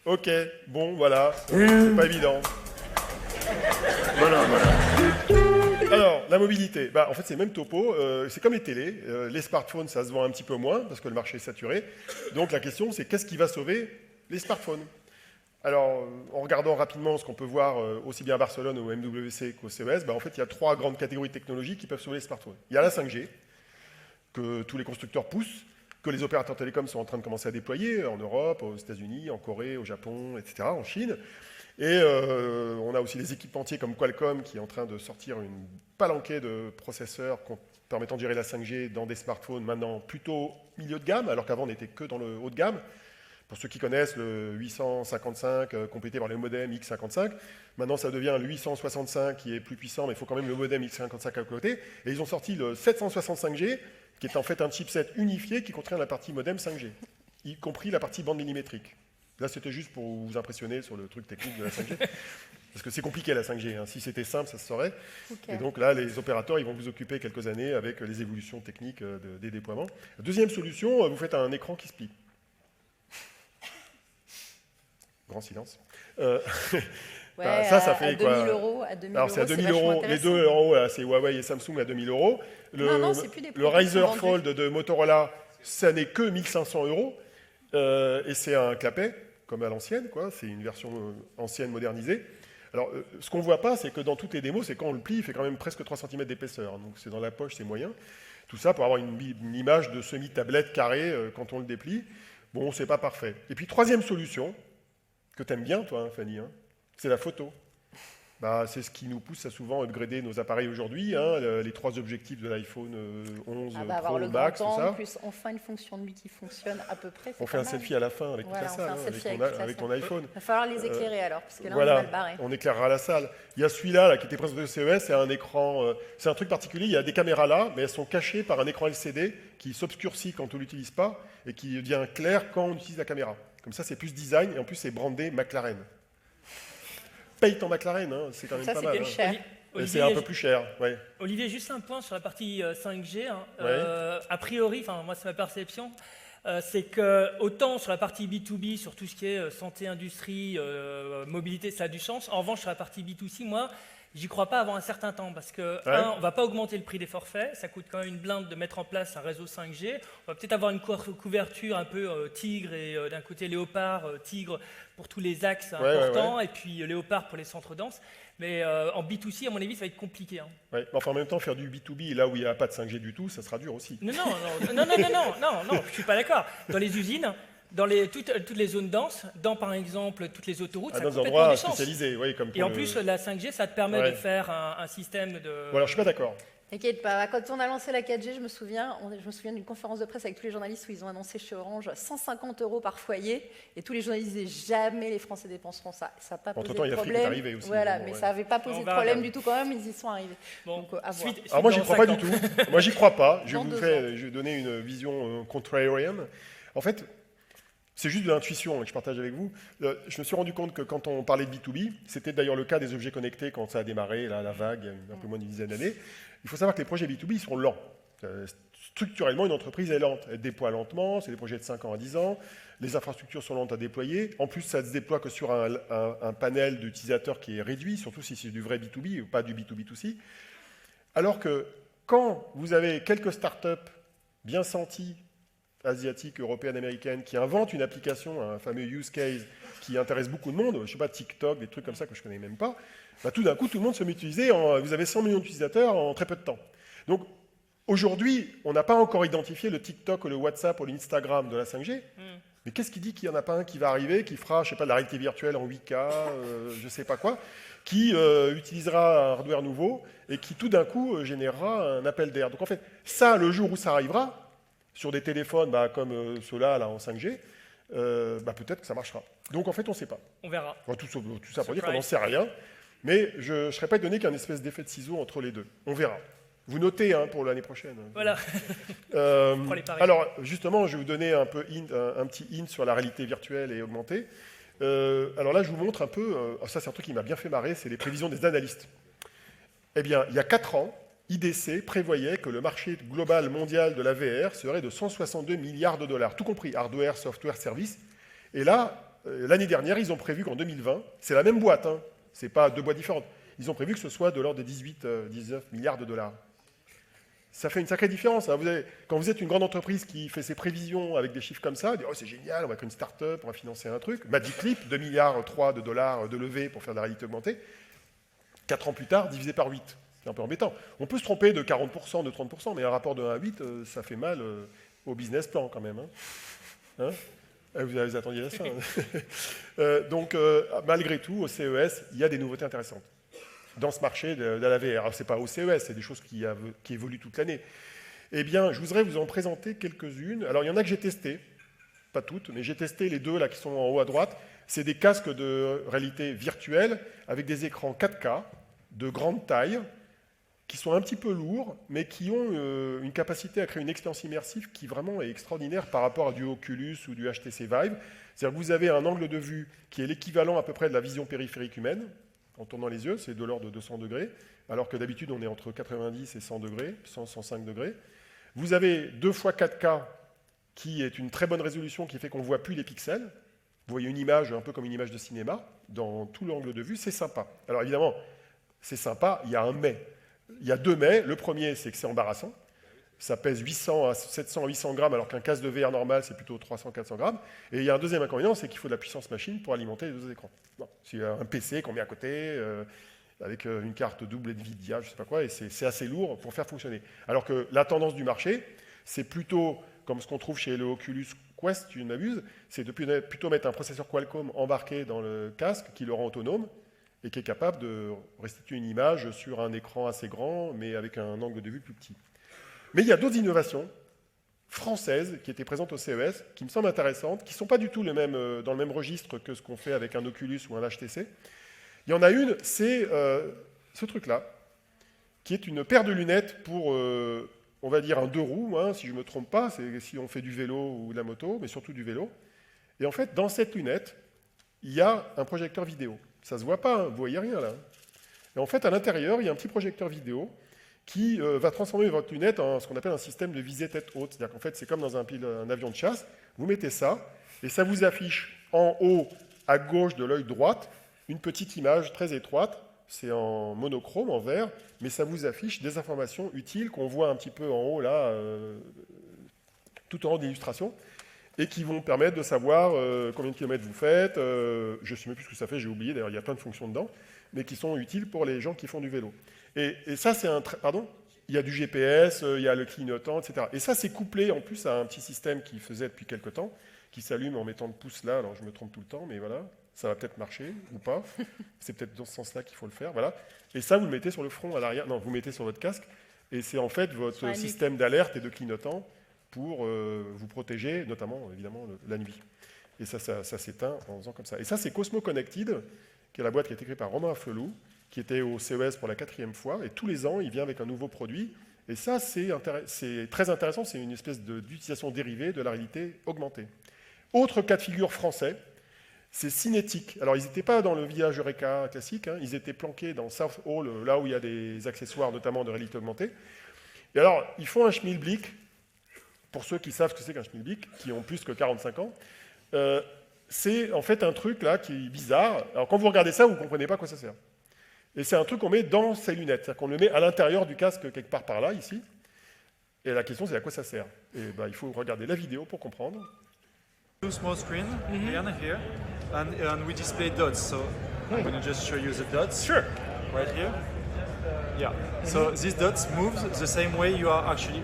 Ok, bon, voilà, c'est pas évident. Voilà. Alors, la mobilité, en fait, c'est le même topo. C'est comme les télés. Les smartphones, ça se vend un petit peu moins parce que le marché est saturé. Donc, la question, c'est qu'est-ce qui va sauver les smartphones? Alors, en regardant rapidement ce qu'on peut voir aussi bien à Barcelone ou au MWC qu'au CES, en fait, il y a 3 grandes catégories de technologies qui peuvent sauver les smartphones. Il y a la 5G, que tous les constructeurs poussent, que les opérateurs télécoms sont en train de commencer à déployer en Europe, aux États-Unis, en Corée, au Japon, etc., en Chine. Et on a aussi les équipementiers comme Qualcomm qui est en train de sortir une palanquée de processeurs permettant de gérer la 5G dans des smartphones maintenant plutôt milieu de gamme, alors qu'avant on n'était que dans le haut de gamme. Pour ceux qui connaissent le 855 complété par le modem X55, maintenant ça devient le 865 qui est plus puissant, mais il faut quand même le modem X55 à côté. Et ils ont sorti le 765G, qui est en fait un chipset unifié qui contient la partie modem 5G, y compris la partie bande millimétrique. Là, c'était juste pour vous impressionner sur le truc technique de la 5G. Parce que c'est compliqué la 5G. Si c'était simple, ça se saurait. Okay. Et donc là, les opérateurs, ils vont vous occuper quelques années avec les évolutions techniques des déploiements. Deuxième solution, vous faites un écran qui se plie. Grand silence. Ouais, ça fait à 2000 euros. Alors c'est à 2000 euros. Les deux en haut, c'est Huawei et Samsung à 2000 euros. Le Razer Fold de Motorola, ça n'est que 1500 euros. Et c'est un clapet, comme à l'ancienne, quoi. C'est une version ancienne modernisée. Alors, ce qu'on ne voit pas, c'est que dans toutes les démos, c'est quand on le plie, il fait quand même presque 3 cm d'épaisseur. Donc c'est dans la poche, c'est moyen. Tout ça pour avoir une image de semi-tablette carrée quand on le déplie. Bon, c'est pas parfait. Et puis, troisième solution, que tu aimes bien, toi, Fanny, c'est la photo. C'est ce qui nous pousse à souvent upgrader nos appareils aujourd'hui. Les 3 objectifs de l'iPhone 11 Pro, le Max, tout ça. Plus enfin une fonction de nuit qui fonctionne à peu près. On fait un selfie à la fin avec toute la salle, avec ton iPhone. Il va falloir les éclairer alors, parce que là, on est mal barré. On éclairera la salle. Il y a celui-là là, qui était présenté au CES, c'est un écran, c'est un truc particulier. Il y a des caméras là, mais elles sont cachées par un écran LCD qui s'obscurcit quand on ne l'utilise pas et qui devient clair quand on utilise la caméra. Comme ça, c'est plus design et en plus, c'est brandé McLaren. Paye ton McLaren, c'est quand même pas mal. C'est un peu plus cher. Ouais. Olivier, juste un point sur la partie 5G. A priori, moi c'est ma perception, c'est que autant sur la partie B2B, sur tout ce qui est santé, industrie, mobilité, ça a du sens. En revanche, sur la partie B2C, moi, j'y crois pas avant un certain temps parce que, on va pas augmenter le prix des forfaits, ça coûte quand même une blinde de mettre en place un réseau 5G. On va peut-être avoir une couverture un peu tigre et d'un côté léopard, tigre pour tous les axes importants et puis léopard pour les centres denses. Mais en B2C, à mon avis, ça va être compliqué. Enfin, en même temps, faire du B2B là où il n'y a pas de 5G du tout, ça sera dur aussi. Non, je suis pas d'accord. Dans les usines, dans toutes les zones denses, dans par exemple toutes les autoroutes, ça a dans complètement des endroits du sens. spécialisés, comme et en plus, la 5G, ça te permet de faire un système de... Bon, alors je suis pas d'accord. T'inquiète pas, quand on a lancé la 4G, je me souviens d'une conférence de presse avec tous les journalistes où ils ont annoncé chez Orange 150 € par foyer, et tous les journalistes disaient jamais les Français dépenseront ça. Ça n'a pas posé de problème. Il est arrivé aussi. Voilà, mais ça n'avait pas posé de problème du tout quand même, ils y sont arrivés. Bon, donc, à voir. Alors moi, j'y crois pas du tout. Moi, j'y crois pas. Je vais donner une vision contrarian. En fait, c'est juste de l'intuition que je partage avec vous. Je me suis rendu compte que quand on parlait de B2B, c'était d'ailleurs le cas des objets connectés quand ça a démarré, la vague, il y a un peu moins d'une dizaine d'années. Il faut savoir que les projets B2B, ils sont lents. Structurellement, une entreprise est lente. Elle déploie lentement, c'est des projets de 5 ans à 10 ans. Les infrastructures sont lentes à déployer. En plus, ça ne se déploie que sur un panel d'utilisateurs qui est réduit, surtout si c'est du vrai B2B ou pas du B2B2C. Alors que quand vous avez quelques startups bien senties, asiatiques, européennes, américaines, qui inventent une application, un fameux use case qui intéresse beaucoup de monde, je ne sais pas, TikTok, des trucs comme ça que je ne connais même pas, tout d'un coup, tout le monde se met à utiliser, vous avez 100 millions d'utilisateurs en très peu de temps. Donc, aujourd'hui, on n'a pas encore identifié le TikTok, ou le WhatsApp ou l'Instagram de la 5G, mais qu'est-ce qui dit qu'il n'y en a pas un qui va arriver, qui fera, je ne sais pas, de la réalité virtuelle en 8K, je ne sais pas quoi, qui utilisera un hardware nouveau et qui, tout d'un coup, générera un appel d'air. Donc, en fait, ça, le jour où ça arrivera, sur des téléphones comme ceux-là là, en 5G, peut-être que ça marchera. Donc en fait, on ne sait pas. On verra. Tout ça pour dire qu'on n'en sait rien, mais je ne serais pas étonné qu'un espèce d'effet de ciseau entre les deux. On verra. Vous notez pour l'année prochaine. Voilà. Alors justement, je vais vous donner un petit hint sur la réalité virtuelle et augmentée. Alors là, je vous montre un peu, ça c'est un truc qui m'a bien fait marrer, c'est les prévisions des analystes. Eh bien, il y a 4 ans, IDC prévoyait que le marché global mondial de la VR serait de 162 milliards de dollars, tout compris, hardware, software, services. Et là, l'année dernière, ils ont prévu qu'en 2020, c'est la même boîte, hein, c'est pas deux boîtes différentes, ils ont prévu que ce soit de l'ordre de 19 milliards de dollars. Ça fait une sacrée différence. Hein. Quand vous êtes une grande entreprise qui fait ses prévisions avec des chiffres comme ça, oh, c'est génial, on va être une start-up, on va financer un truc. Magic Leap, 2 milliards 3 de dollars de levée pour faire de la réalité augmentée. 4 ans plus tard, divisé par 8. C'est un peu embêtant. On peut se tromper de 40%, de 30%, mais un rapport de 1 à 8, ça fait mal au business plan quand même. Hein. Vous attendiez la fin. Donc, malgré tout, au CES, il y a des nouveautés intéressantes dans ce marché de la VR. Alors, ce n'est pas au CES, c'est des choses qui évoluent toute l'année. Eh bien, je voudrais vous en présenter quelques-unes. Alors, il y en a que j'ai testées, pas toutes, mais j'ai testé les deux là qui sont en haut à droite. C'est des casques de réalité virtuelle avec des écrans 4K de grande taille qui sont un petit peu lourds, mais qui ont une capacité à créer une expérience immersive qui vraiment est extraordinaire par rapport à du Oculus ou du HTC Vive. C'est-à-dire que vous avez un angle de vue qui est l'équivalent à peu près de la vision périphérique humaine. En tournant les yeux, c'est de l'ordre de 200 degrés, alors que d'habitude, on est entre 90 et 100 degrés, 100, 105 degrés. Vous avez 2 fois 4K, qui est une très bonne résolution, qui fait qu'on ne voit plus les pixels. Vous voyez une image, un peu comme une image de cinéma, dans tout l'angle de vue, c'est sympa. Alors évidemment, c'est sympa, il y a un mais. Il y a 2 mais. Le premier, c'est que c'est embarrassant. Ça pèse 700 à 800 grammes, alors qu'un casque de VR normal, c'est plutôt 300-400 grammes. Et il y a un deuxième inconvénient, c'est qu'il faut de la puissance machine pour alimenter les 2 écrans. C'est un PC qu'on met à côté, avec une carte double Nvidia, je ne sais pas quoi, et c'est assez lourd pour faire fonctionner. Alors que la tendance du marché, c'est plutôt, comme ce qu'on trouve chez le Oculus Quest, si je ne m'abuse, c'est de plutôt mettre un processeur Qualcomm embarqué dans le casque qui le rend autonome, et qui est capable de restituer une image sur un écran assez grand, mais avec un angle de vue plus petit. Mais il y a d'autres innovations françaises qui étaient présentes au CES, qui me semblent intéressantes, qui ne sont pas du tout dans le même registre que ce qu'on fait avec un Oculus ou un HTC. Il y en a une, c'est ce truc-là, qui est une paire de lunettes pour, on va dire, un 2 roues, hein, si je ne me trompe pas, c'est si on fait du vélo ou de la moto, mais surtout du vélo. Et en fait, dans cette lunette, il y a un projecteur vidéo. Ça ne se voit pas, hein, vous ne voyez rien là. Et en fait, à l'intérieur, il y a un petit projecteur vidéo qui va transformer votre lunette en ce qu'on appelle un système de visée tête haute. C'est-à-dire qu'en fait, c'est comme dans un avion de chasse. Vous mettez ça, et ça vous affiche en haut, à gauche de l'œil droite, une petite image très étroite. C'est en monochrome, en vert, mais ça vous affiche des informations utiles qu'on voit un petit peu en haut, là, tout en haut de l'illustration, et qui vont permettre de savoir combien de kilomètres vous faites. Je ne sais même plus ce que ça fait, j'ai oublié, d'ailleurs, il y a plein de fonctions dedans, mais qui sont utiles pour les gens qui font du vélo. Et ça, c'est pardon, il y a du GPS, il y a le clignotant, etc. Et ça, c'est couplé en plus à un petit système qui faisait depuis quelques temps, qui s'allume en mettant le pouce là, alors je me trompe tout le temps, mais voilà, ça va peut-être marcher ou pas. C'est peut-être dans ce sens-là qu'il faut le faire, voilà. Et ça, vous le mettez sur le front à l'arrière, non, vous mettez sur votre casque, et c'est en fait votre système d'alerte et de clignotant pour vous protéger, notamment, évidemment, la nuit. Et ça s'éteint en faisant comme ça. Et ça, c'est Cosmo Connected, qui est la boîte qui a été créée par Romain Afflelou, qui était au CES pour la 4e fois, et tous les ans, il vient avec un nouveau produit. Et ça, c'est très intéressant, c'est une espèce d'utilisation dérivée de la réalité augmentée. Autre cas de figure français, c'est Cinétique. Alors, ils n'étaient pas dans le village Eureka classique, hein, ils étaient planqués dans South Hall, là où il y a des accessoires, notamment de réalité augmentée. Et alors, ils font un schmilblick, pour ceux qui savent ce que c'est qu'un schmilblick, qui ont plus que 45 ans. C'est en fait un truc là qui est bizarre. Alors, quand vous regardez ça, vous ne comprenez pas à quoi ça sert. Et c'est un truc qu'on met dans ces lunettes, c'est-à-dire qu'on le met à l'intérieur du casque quelque part par là, ici. Et la question, c'est à quoi ça sert. Et il faut regarder la vidéo pour comprendre. Two small screens, here, and we display dots. So I'm going to just show you the dots. Sure. Right here. Yeah. So these dots move the same way you are actually.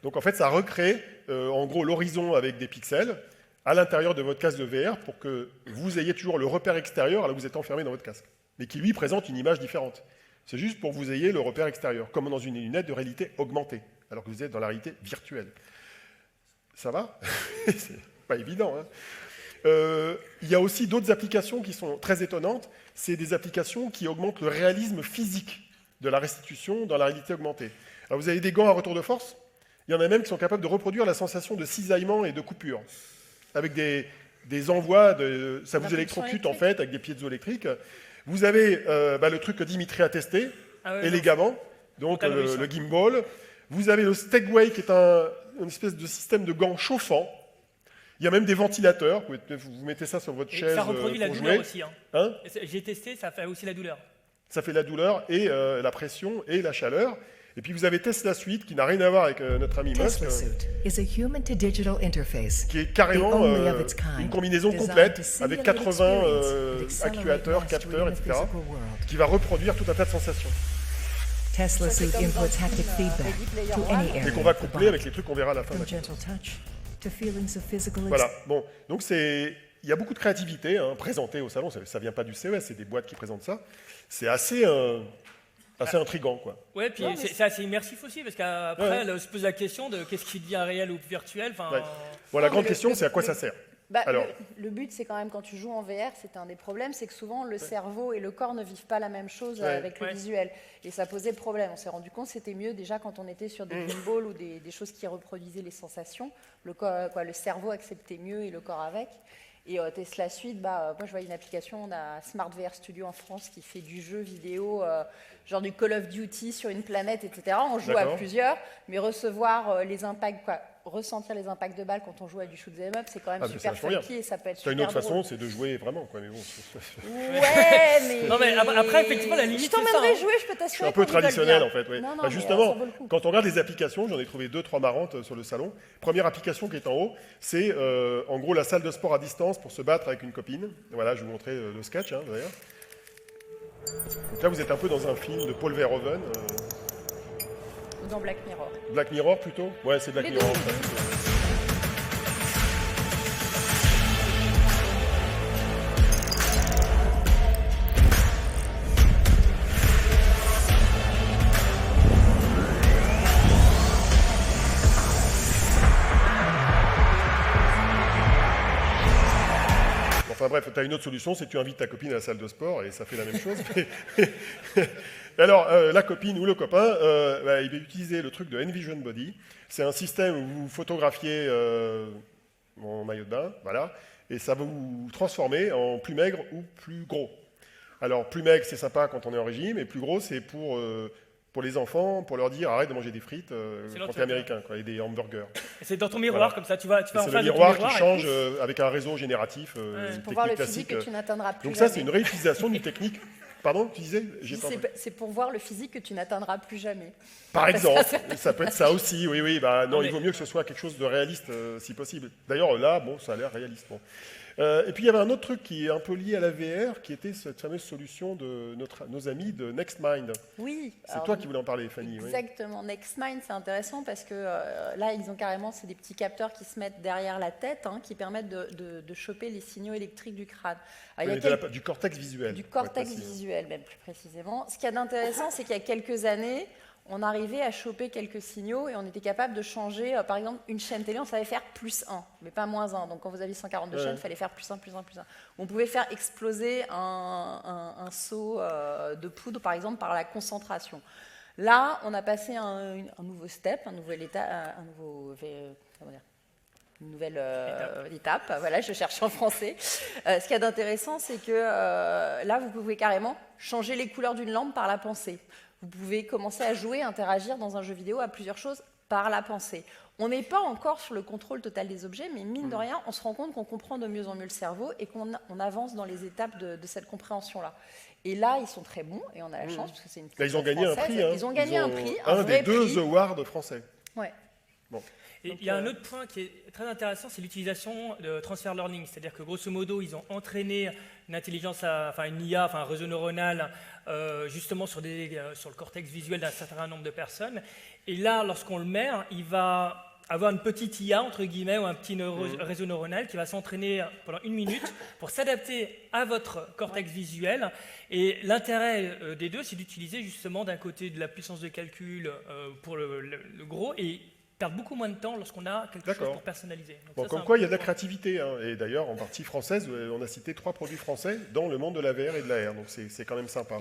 Donc en fait, ça recrée en gros l'horizon avec des pixels à l'intérieur de votre casque de VR pour que vous ayez toujours le repère extérieur alors que vous êtes enfermé dans votre casque, mais qui lui présente une image différente. C'est juste pour que vous ayez le repère extérieur, comme dans une lunette de réalité augmentée, alors que vous êtes dans la réalité virtuelle. Ça va? C'est pas évident. Hein. Il y a aussi d'autres applications qui sont très étonnantes. C'est des applications qui augmentent le réalisme physique de la restitution dans la réalité augmentée. Alors vous avez des gants à retour de force. Il y en a même qui sont capables de reproduire la sensation de cisaillement et de coupure, avec des envois, ça vous électrocute en fait, avec des piézoélectriques. Vous avez le truc que Dimitri a testé, élégamment, donc le gimbal. Vous avez le Stegway, qui est une espèce de système de gants chauffant, Il y a même des ventilateurs, vous mettez ça sur votre Et chaise ça reproduit la pour douleur jouer. aussi. Hein. Hein? J'ai testé, ça fait aussi la douleur. Ça fait la douleur et la pression et la chaleur. Et puis vous avez Tesla Suite qui n'a rien à voir avec notre ami Musk, Tesla Suit is a human-to-digital interface. qui est carrément The only of its kind, une combinaison designed complète to avec simulate 80 experience that accelerate actuateurs, mastery capteurs, in the etc. physical world. qui va reproduire tout un tas de sensations. Tesla Ça, c'est Suit comme dans inputs haptic Ready feedback Player to One. any Et area qu'on va of the coupler body, avec les trucs qu'on verra à la fin. from gentle touch to feelings of physical Voilà, bon, donc il y a beaucoup de créativité présentée au salon, ça vient pas du CES, c'est des boîtes qui présentent ça. C'est assez intriguant, quoi. Ouais, puis c'est assez immersif aussi, parce qu'après, on se pose la question de qu'est-ce qui devient réel ou virtuel. Ouais. Bon, la grande question, c'est à quoi ça sert. Alors, le but, c'est quand même, quand tu joues en VR, c'est un des problèmes, c'est que souvent le cerveau et le corps ne vivent pas la même chose avec le visuel. Et ça posait problème. On s'est rendu compte que c'était mieux déjà quand on était sur des gimbals ou des choses qui reproduisaient les sensations. Le cerveau acceptait mieux et le corps avec. Et Tesla Suite, moi je vois une application, on a Smart VR Studio en France qui fait du jeu vidéo, genre du Call of Duty sur une planète, etc. On joue à plusieurs, mais recevoir les impacts, ressentir les impacts de balles quand on joue à du shoot 'em up, c'est quand même super funky et ça peut être super une autre drôle. façon, c'est de jouer vraiment, quoi. Mais bon, Ouais, mais... Non, mais après, effectivement, la limite, je c'est ça, t'emmènerai hein. jouer, je peux je t'assurer suis un peu qu'on rigole traditionnel, bien. en fait. Ouais. Non, Bah, mais justement, ça vaut le coup. quand on regarde les applications, j'en ai trouvé 2-3 marrantes sur le salon. Première application qui est en haut, c'est en gros la salle de sport à distance pour se battre avec une copine. Voilà, je vais vous montrer le sketch, d'ailleurs. Donc là, vous êtes un peu dans un film de Paul Verhoeven. Ou dans Black Mirror. Black Mirror, plutôt? Ouais, c'est Black Les Mirror. deux. Enfin bref, tu as une autre solution, c'est que tu invites ta copine à la salle de sport et ça fait la même chose. Alors, la copine ou le copain, il va utiliser le truc de Envision Body. C'est un système où vous photographiez en maillot de bain, voilà, et ça va vous transformer en plus maigre ou plus gros. Alors, plus maigre, c'est sympa quand on est en régime, et plus gros, c'est pour les enfants, pour leur dire arrête de manger des frites quand t'es américain, quoi, et des hamburgers. Et c'est dans ton miroir, Voilà. comme ça, tu vas en C'est face le de ton miroir qui et change pouf. avec un réseau génératif, Pour voir le technique physique classique. que tu n'atteindras plus Donc ça, jamais. c'est une réutilisation d'une technique. Pardon, tu disais? J'ai pas entendu. C'est pour voir le physique que tu n'atteindras plus jamais. Par exemple, ça peut être ça aussi, oui. Bah, non, mais- il vaut mieux que ce soit quelque chose de réaliste, si possible. D'ailleurs, là, bon, ça a l'air réaliste. Bon. Et puis, il y avait un autre truc qui est un peu lié à la VR, qui était cette fameuse solution de nos amis de NextMind. Oui. C'est alors, toi qui voulais en parler, Fanny. Oui. Exactement. NextMind, c'est intéressant parce que là, ils ont carrément, c'est des petits capteurs qui se mettent derrière la tête, qui permettent de choper les signaux électriques du crâne. Alors, Oui, du cortex visuel. du pour être cortex précis. visuel, même plus précisément. Ce qu'il y a d'intéressant, c'est qu'il y a quelques années, on arrivait à choper quelques signaux et on était capable de changer, par exemple, une chaîne télé, on savait faire +1, mais pas -1. Donc quand vous aviez 142 chaînes, il fallait faire +1, +1, +1. On pouvait faire exploser un seau de poudre, par exemple, par la concentration. Là, on a passé un nouveau step, un nouvel état, une nouvelle étape. Voilà, je cherche en français. Ce qu'il y a d'intéressant, c'est que là, vous pouvez carrément changer les couleurs d'une lampe par la pensée. Vous pouvez commencer à jouer, interagir dans un jeu vidéo à plusieurs choses par la pensée. On n'est pas encore sur le contrôle total des objets, mais mine de rien, on se rend compte qu'on comprend de mieux en mieux le cerveau et qu'on avance dans les étapes de cette compréhension-là. Et là, ils sont très bons et on a la chance parce que c'est une. Là, ils ont gagné un prix. Ils ont gagné un prix, un vrai des 2 prix. awards français. Ouais. Bon. Et il y a un autre point qui est très intéressant, c'est l'utilisation de transfer learning. C'est-à-dire que grosso modo, ils ont entraîné une intelligence, une IA, un réseau neuronal, justement sur le cortex visuel d'un certain nombre de personnes. Et là, lorsqu'on le met, il va avoir une petite IA, entre guillemets, ou un petit réseau neuronal qui va s'entraîner pendant 1 minute pour s'adapter à votre cortex visuel. Et l'intérêt des deux, c'est d'utiliser justement d'un côté de la puissance de calcul pour le gros et perdre beaucoup moins de temps lorsqu'on a quelque chose pour personnaliser. Donc bon, ça, comme c'est quoi, il y a de la créativité. Et d'ailleurs, en partie française, on a cité 3 produits français dans le monde de la VR et de la R. Donc c'est quand même sympa.